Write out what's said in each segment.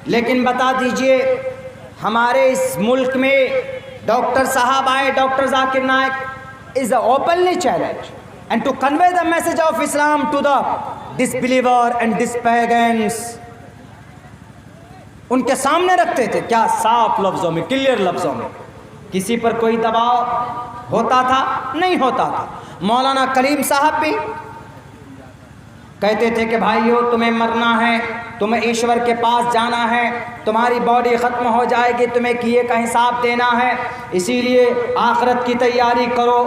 लेकिन बता दीजिए, हमारे इस मुल्क में डॉक्टर साहब आए, doctor Zakir Naik is openly challenge and to convey the message of Islam to the disbeliever and the pagans. उनके सामने रखते थे, क्या साफ लफ्जों में, क्लियर लफ्जों में। किसी पर कोई दबाव होता था? नहीं होता था। मौलाना कलीम साहब भी कहते थे कि भाइयों, तुम्हें मरना है, तुम्हें ईश्वर के पास जाना है, तुम्हारी बॉडी ख़त्म हो जाएगी, तुम्हें किए का हिसाब देना है, इसीलिए आखिरत की तैयारी करो।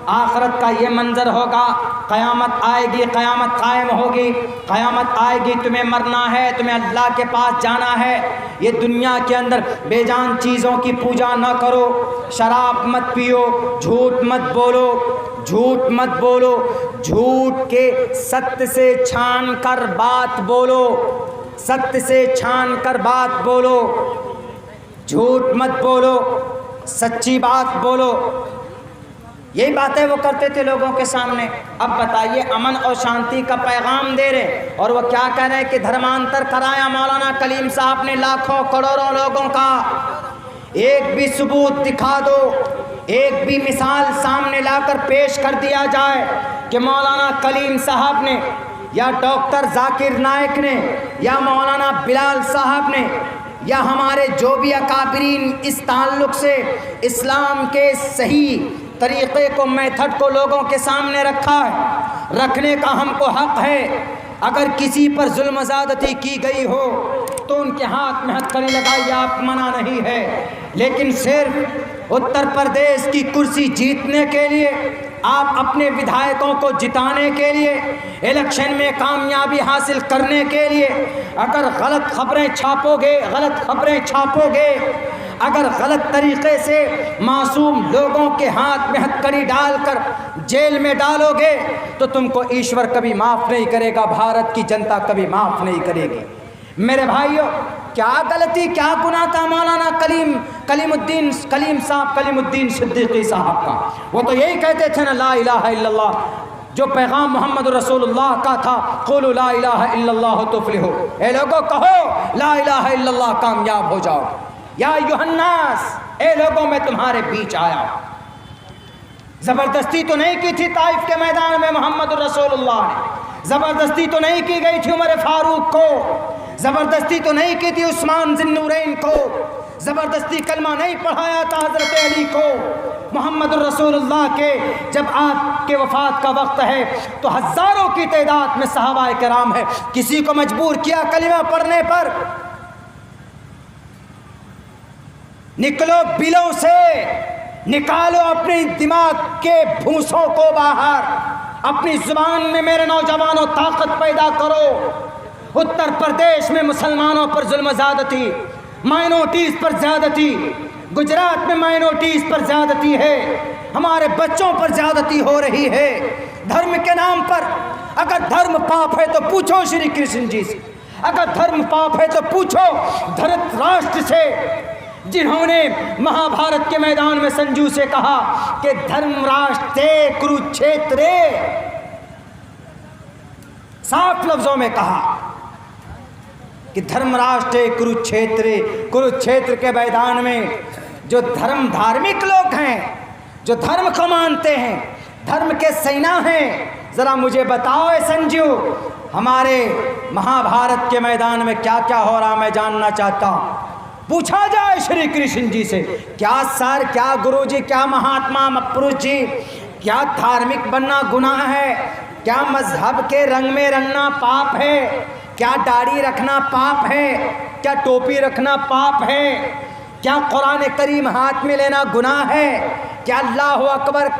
आखिरत का ये मंज़र होगा, क़यामत आएगी, क़यामत कायम होगी, क़यामत आएगी, तुम्हें मरना है, तुम्हें अल्लाह के पास जाना है। ये दुनिया के अंदर बेजान चीज़ों की पूजा न करो, शराब मत पियो, झूठ मत बोलो, झूठ मत बोलो, झूठ के सत्य से छान कर बात बोलो, सत्य से छान कर बात बोलो, झूठ मत बोलो, सच्ची बात बोलो। यही बातें वो करते थे लोगों के सामने। अब बताइए, अमन और शांति का पैगाम दे रहे और वो क्या कह रहे हैं कि धर्मांतर कराया मौलाना कलीम साहब ने लाखों करोड़ों लोगों का। एक भी सबूत दिखा दो, एक भी मिसाल सामने लाकर पेश कर दिया जाए कि मौलाना कलीम साहब ने या डॉक्टर जाकिर नाइक ने या मौलाना बिलाल साहब ने या हमारे जो भी अकाबरीन इस ताल्लुक़ से इस्लाम के सही तरीक़े को, मेथड को लोगों के सामने रखा है। रखने का हमको हक़ है। अगर किसी पर जुल्म ज़्यादती की गई हो तो उनके हाथ में हथकड़ी लगाइए, आप मना नहीं है। लेकिन सिर्फ उत्तर प्रदेश की कुर्सी जीतने के लिए, आप अपने विधायकों को जिताने के लिए, इलेक्शन में कामयाबी हासिल करने के लिए अगर गलत खबरें छापोगे, अगर गलत तरीक़े से मासूम लोगों के हाथ में हथकड़ी डालकर जेल में डालोगे तो तुमको ईश्वर कभी माफ़ नहीं करेगा, भारत की जनता कभी माफ़ नहीं करेगी। मेरे भाइयों, क्या गलती, क्या गुनाह था मौलाना कलीमुद्दीन सिद्दीकी साहब का? वो तो यही कहते थे ना, ला इलाहा इल्लल्लाह, जो पैगाम मोहम्मद रसूलुल्लाह का था, क़ुलू ला इलाहा इल्लल्लाह तुफ़्लिहू, ए लोगों कहो ला इलाहा इल्लल्लाह, कामयाब हो जाओ। या अय्युहन्नास, ए लोगों मैं तुम्हारे बीच आया। ज़बरदस्ती तो नहीं की थी ताइफ के मैदान में मोहम्मद रसूलुल्लाह ने, ज़बरदस्ती तो नहीं की गई थी उमर फारूक को, ज़बरदस्ती तो नहीं की थी उस्मान ज़िन्नूरैन को, ज़बरदस्ती कलमा नहीं पढ़ाया था हज़रत अली को। मोहम्मद रसूलुल्लाह के जब आपके वफ़ात का वक्त है तो हज़ारों की तादाद में सहाबाए किराम है, किसी को मजबूर किया कलिमा पढ़ने पर? निकलो बिलों से, निकालो अपने दिमाग के भूसों को बाहर, अपनी जुबान में मेरे नौजवानों ताकत पैदा करो। उत्तर प्रदेश में मुसलमानों पर जुल्म ज़्यादती, माइनॉरिटीज़ पर ज़्यादती, गुजरात में माइनॉरिटीज़ पर ज़्यादती है, हमारे बच्चों पर ज़्यादती हो रही है धर्म के नाम पर। अगर धर्म पाप है तो पूछो श्री कृष्ण जी से, अगर धर्म पाप है तो पूछो धृतराष्ट्र से, जिन्होंने महाभारत के मैदान में संजू से कहा कि धर्मराष्ट्र कुरुक्षेत्र, साफ लफ्जों में कहा कि धर्मराष्ट्र कुरुक्षेत्र के मैदान में जो धार्मिक लोग हैं, जो धर्म को मानते हैं, धर्म के सेना हैं, ज़रा मुझे बताओ संजू, हमारे महाभारत के मैदान में क्या क्या हो रहा, मैं जानना चाहता हूँ। पूछा जाए श्री कृष्ण जी से, क्या सर, क्या गुरु जी, क्या महात्मा पुरुष जी, क्या धार्मिक बनना गुनाह है? क्या मजहब के रंग में रंगना पाप है? क्या दाढ़ी रखना पाप है? क्या टोपी रखना पाप है? क्या कुरान करीम हाथ में लेना गुनाह है? क्या अल्लाह अकबर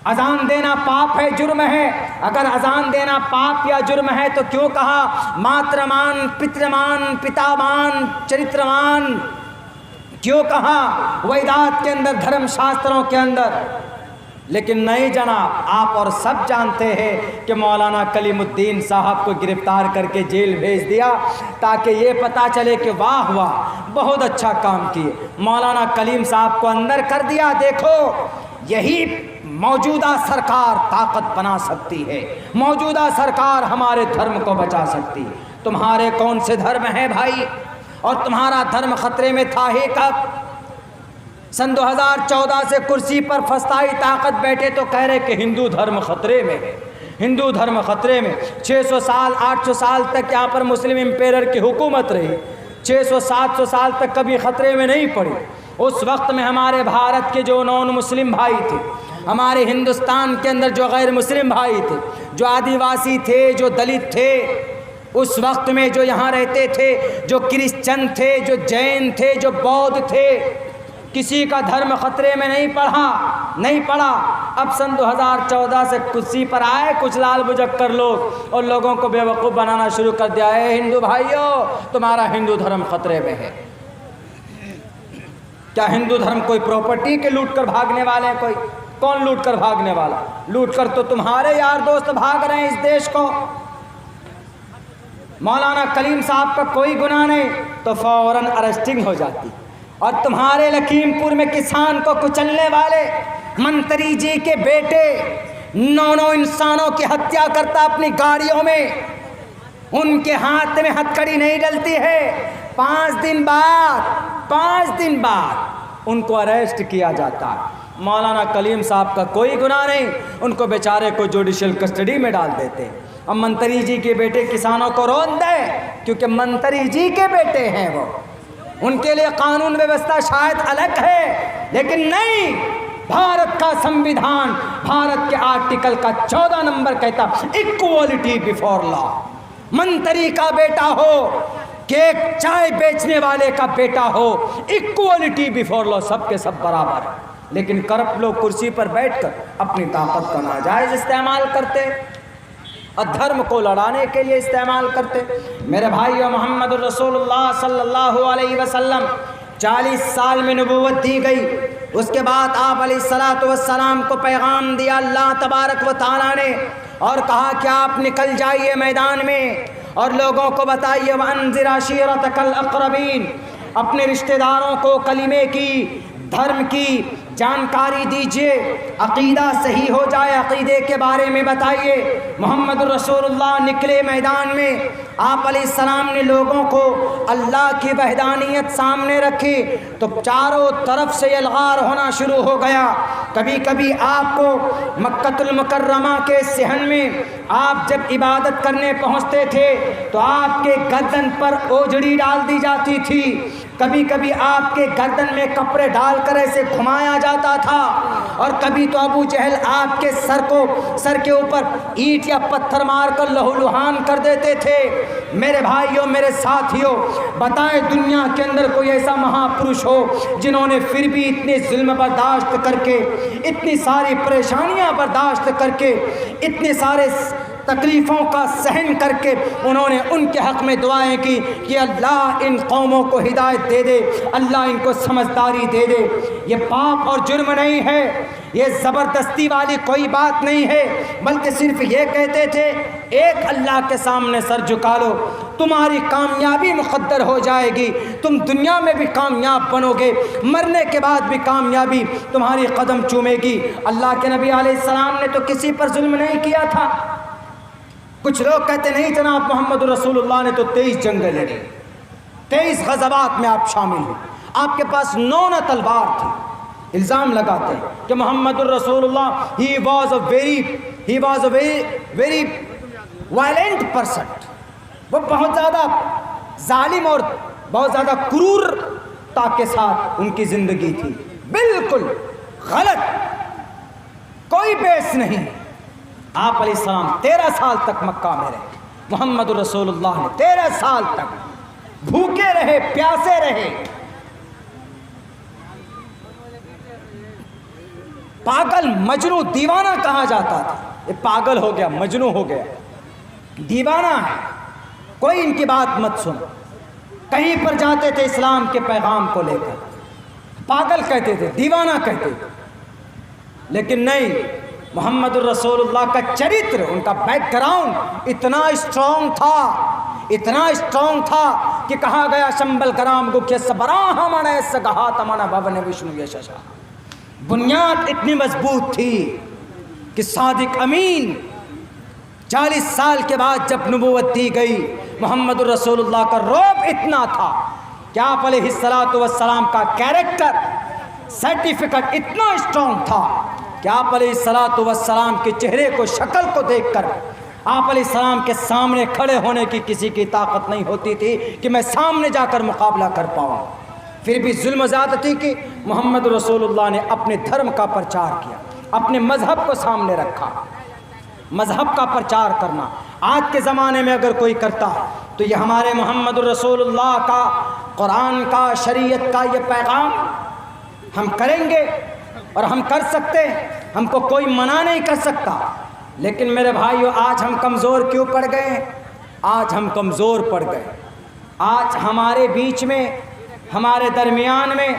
अजान देना पाप है, जुर्म है? अगर अजान देना पाप या जुर्म है तो क्यों कहा मातृमान, पितृमान, पितामान, चरित्रमान? क्यों कहा वेदात के अंदर, धर्मशास्त्रों के अंदर? लेकिन नहीं जनाब, आप और सब जानते हैं कि मौलाना कलीमुद्दीन साहब को गिरफ्तार करके जेल भेज दिया ताकि ये पता चले कि वाह वाह बहुत अच्छा काम किए। मौलाना कलीम साहब को अंदर कर दिया। देखो, यही मौजूदा सरकार ताकत बना सकती है, मौजूदा सरकार हमारे धर्म को बचा सकती है। तुम्हारे कौन से धर्म हैं भाई? और तुम्हारा धर्म खतरे में था ही कब? सन 2014 से कुर्सी पर फस्ताई ताकत बैठे तो कह रहे कि हिंदू धर्म खतरे में है, हिंदू धर्म खतरे में। 600 साल 800 साल तक यहाँ पर मुस्लिम एम्पायर की हुकूमत रही, 600-700 साल तक कभी खतरे में नहीं पड़ी। उस वक्त में हमारे भारत के जो नॉन मुस्लिम भाई थे, हमारे हिंदुस्तान के अंदर जो गैर मुस्लिम भाई थे, जो आदिवासी थे, जो दलित थे, उस वक्त में जो यहाँ रहते थे, जो क्रिश्चियन थे, जो जैन थे, जो बौद्ध थे, किसी का धर्म खतरे में नहीं पड़ा। अब सन 2014 से कुर्सी पर आए कुछ लाल बुजक्कर लोग और लोगों को बेवकूफ़ बनाना शुरू कर दिया है। हिंदू भाइयों, तुम्हारा हिंदू धर्म खतरे में है। क्या हिंदू धर्म कोई प्रॉपर्टी के लूट कर भागने वाले हैं? कोई कौन लूट कर भागने वाला? लूट कर तो तुम्हारे यार दोस्त भाग रहे हैं इस देश को। मौलाना कलीम साहब का कोई गुनाह नहीं तो फौरन अरेस्टिंग हो जाती। और तुम्हारे लखीमपुर में किसान को कुचलने वाले मंत्री जी के बेटे 9 इंसानों की हत्या करता अपनी गाड़ियों में, उनके हाथ में हथकड़ी नहीं डलती है। 5 दिन बाद उनको अरेस्ट किया जाता है। मौलाना कलीम साहब का कोई गुनाह नहीं, उनको बेचारे को जुडिशल कस्टडी में डाल देते। अब मंत्री जी के बेटे किसानों को रोक दे क्योंकि मंत्री जी के बेटे हैं वो, उनके लिए कानून व्यवस्था शायद अलग है, लेकिन नहीं। भारत का संविधान, भारत के आर्टिकल का 14 नंबर कहता इक्वलिटी बिफोर लॉ। मंत्री का बेटा हो कि एक चाय बेचने वाले का बेटा हो, इक्वलिटी बिफोर लॉ, सबके सब बराबर है। लेकिन करप्ट लोग कुर्सी पर बैठकर अपनी ताकत का नाजायज इस्तेमाल करते और धर्म को लड़ाने के लिए इस्तेमाल करते। मेरे भाइयों, मोहम्मद रसूलुल्लाह सल्लल्लाहु अलैहि वसल्लम 40 साल में नबूवत दी गई। उसके बाद आप अलैहिस्सलातु वस्सलाम को पैगाम दिया अल्लाह तबारक व तआला ने और कहा कि आप निकल जाइए मैदान में और लोगों को बताइए वअन्ज़िर अशीरतकल अक़रबीन, अपने रिश्तेदारों को कलिमे की, धर्म की जानकारी दीजिए, अक़ीदा सही हो जाए, अक़ीदे के बारे में बताइए। मोहम्मद रसूलुल्लाह निकले मैदान में, आप अलैहिस्सलाम ने लोगों को अल्लाह की वहदानियत सामने रखी तो चारों तरफ से अलगार होना शुरू हो गया। कभी कभी आपको मक्कतुल मुकर्रमा के सहन में आप जब इबादत करने पहुँचते थे तो आपके गर्दन पर ओझड़ी डाल दी जाती थी, कभी कभी आपके गर्दन में कपड़े डालकर ऐसे घुमाया जाता था, और कभी तो अबू जहल आपके सर के ऊपर ईंट या पत्थर मारकर लहूलुहान कर देते थे। मेरे भाइयों, मेरे साथियों, बताएं दुनिया के अंदर कोई ऐसा महापुरुष हो जिन्होंने फिर भी इतने जुल्म बर्दाश्त करके, इतनी सारी परेशानियां बर्दाश्त करके, इतने सारे तकलीफ़ों का सहन करके उन्होंने उनके हक़ में दुआएं की कि अल्लाह इन कौमों को हिदायत दे दे, अल्लाह इनको समझदारी दे दे। ये पाप और जुर्म नहीं है, ये ज़बरदस्ती वाली कोई बात नहीं है, बल्कि सिर्फ ये कहते थे एक अल्लाह के सामने सर झुका लो, तुम्हारी कामयाबी मुक़द्दर हो जाएगी, तुम दुनिया में भी कामयाब बनोगे, मरने के बाद भी कामयाबी तुम्हारी कदम चूमेगी। अल्लाह के नबी अलैहिस्सलाम ने तो किसी पर जुल्म नहीं किया था। कुछ लोग कहते नहीं जनाब मोहम्मद रसूलुल्लाह ने तो 23 जंगें लड़ी, 23 ग़ज़वात में आप शामिल हुए, आपके पास 9 तलवार थी। इल्ज़ाम लगाते हैं कि मोहम्मद रसूलुल्लाह he was a very violent person, वो बहुत ज़्यादा जालिम और बहुत ज़्यादा क्रूरता के साथ उनकी ज़िंदगी थी। बिल्कुल गलत, कोई बेस नहीं। आप अलैहिस्सलाम 13 साल तक मक्का में रहे, मोहम्मद रसूलुल्लाह ने 13 साल तक भूखे रहे, प्यासे रहे, पागल मजनू दीवाना कहा जाता था। ये पागल हो गया, मजनू हो गया, दीवाना है, कोई इनकी बात मत सुनो। कहीं पर जाते थे इस्लाम के पैगाम को लेकर, पागल कहते थे, दीवाना कहते थे। लेकिन नहीं, मोहम्मद रसूलुल्लाह का चरित्र, उनका बैकग्राउंड इतना स्ट्रॉन्ग था, इतना स्ट्रॉन्ग था कि कहा गया शंबल कराम गुख्य सबराह मने सगहा तमना भवन विष्णु यशा। बुनियाद इतनी मजबूत थी कि सादिक अमीन 40 साल के बाद जब नबूवत दी गई मोहम्मद रसूलुल्लाह का रौब इतना था कि आप अलैहिस्सलातु वस्सलाम का कैरेक्टर सर्टिफिकेट इतना स्ट्रॉन्ग था कि आप अलैहिस्सलातु वस्सलाम के चेहरे को, शक्ल को देखकर आप अलैहिस्सलाम के सामने खड़े होने की किसी की ताकत नहीं होती थी कि मैं सामने जाकर मुकाबला कर पाऊँ। फिर भी जुल्म ज़्यादती की मोहम्मद रसूलुल्लाह ने अपने धर्म का प्रचार किया, अपने मज़हब को सामने रखा। मज़हब का प्रचार करना आज के ज़माने में अगर कोई करता है तो ये हमारे मोहम्मद रसूलुल्लाह का, कुरान का, शरीयत का ये पैगाम हम करेंगे और हम कर सकते हैं, हमको कोई मना नहीं कर सकता। लेकिन मेरे भाइयों, आज हम कमज़ोर क्यों पड़ गए? आज हम कमज़ोर पड़ गए। आज हमारे बीच में, हमारे दरमियान में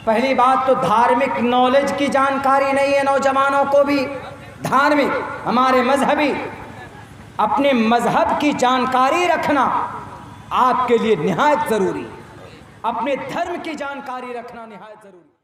पहली बात तो धार्मिक नॉलेज की जानकारी नहीं है। नौजवानों को भी धार्मिक, हमारे मजहबी, अपने मजहब की जानकारी रखना आपके लिए निहायत ज़रूरी। अपने धर्म की जानकारी रखना निहायत ज़रूरी।